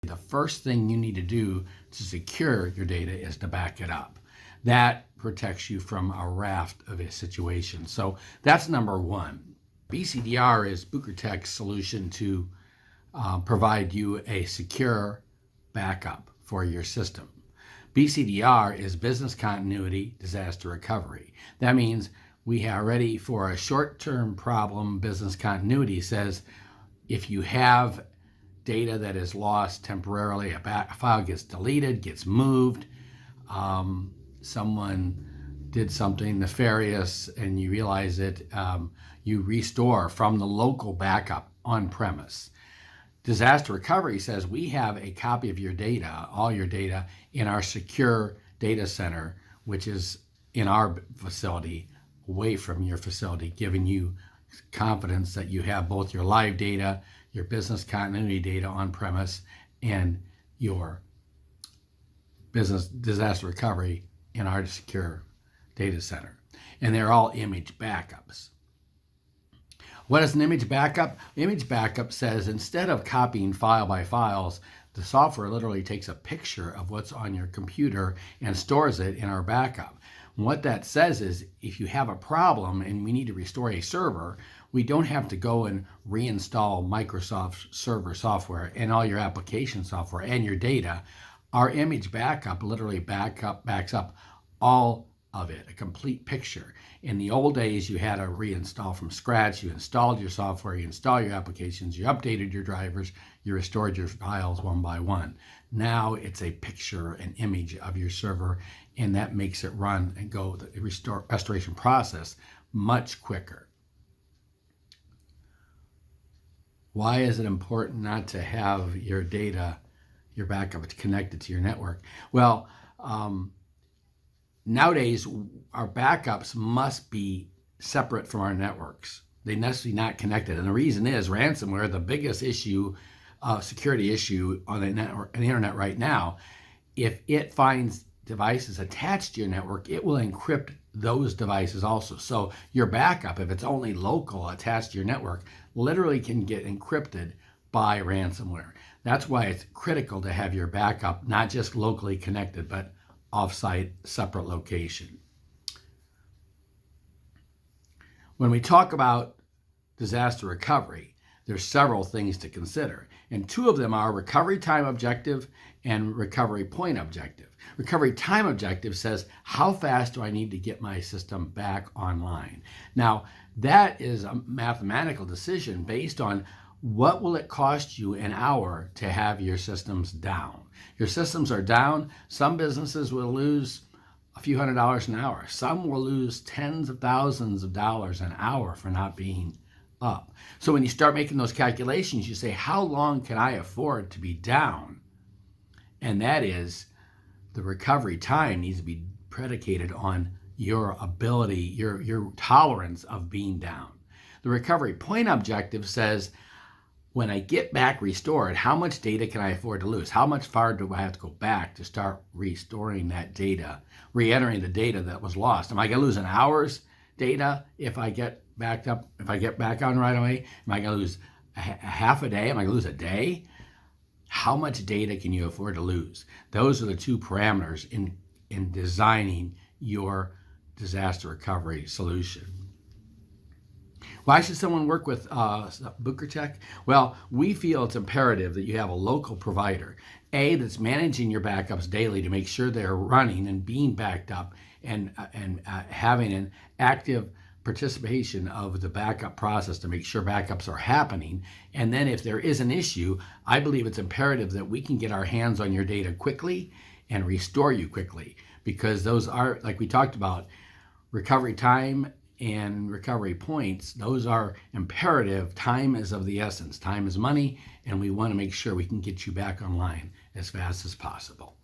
The first thing you need to do to secure your data is to back it up. That protects you from a raft of a situation. So that's number one. BCDR is Buchertech's solution to provide you a secure backup for your system. BCDR is business continuity disaster recovery. That means we are ready for a short-term problem. Business continuity says if you have data that is lost temporarily, a file gets deleted, gets moved, someone did something nefarious and you realize it, you restore from the local backup on premise. Disaster recovery says we have a copy of your data, all your data, in our secure data center, which is in our facility, away from your facility, giving you confidence that you have both your live data, your business continuity data on premise, and your business disaster recovery in our secure data center. And they're all image backups. What is an image backup? Image backup says instead of copying file by files, the software literally takes a picture of what's on your computer and stores it in our backup. And what that says is if you have a problem and we need to restore a server, we don't have to go and reinstall Microsoft server software and all your application software and your data. Our image backup literally backs up all of it, a complete picture. In the old days, you had to reinstall from scratch. You installed your software, you installed your applications, you updated your drivers, you restored your files one by one. Now it's a picture, an image of your server, and that makes it run and go the restoration process much quicker. Why is it important not to have your data, your backup connected to your network? Well, nowadays, our backups must be separate from our networks. They must be not connected. And the reason is ransomware, the biggest issue, security issue on the internet right now. If it finds devices attached to your network, it will encrypt those devices also. So your backup, if it's only local attached to your network, literally can get encrypted by ransomware. That's why it's critical to have your backup not just locally connected, but offsite, separate location. When we talk about disaster recovery, there's several things to consider, and two of them are recovery time objective and recovery point objective. Recovery time objective says, how fast do I need to get my system back online? Now, that is a mathematical decision based on what will it cost you an hour to have your systems down. Your systems are down. Some businesses will lose a few $100s an hour. Some will lose tens of thousands of dollars an hour for not being up. So when you start making those calculations, you say, how long can I afford to be down? And that is, the recovery time needs to be predicated on your ability, your tolerance of being down. The recovery point objective says, when I get back restored, how much data can I afford to lose? How much far do I have to go back to start restoring that data, re-entering the data that was lost? Am I going to lose an hour's data if I get backed up, if I get back on right away? Am I going to lose a half a day? Am I going to lose a day? How much data can you afford to lose? Those are the two parameters in designing your disaster recovery solution. Why should someone work with Buchertech? Well, we feel it's imperative that you have a local provider, that's managing your backups daily to make sure they're running and being backed up and having an active participation of the backup process to make sure backups are happening. And then if there is an issue, I believe it's imperative that we can get our hands on your data quickly and restore you quickly, because those are, like we talked about, recovery time and recovery points. Those are imperative. Time is of the essence. Time is money, and we want to make sure we can get you back online as fast as possible.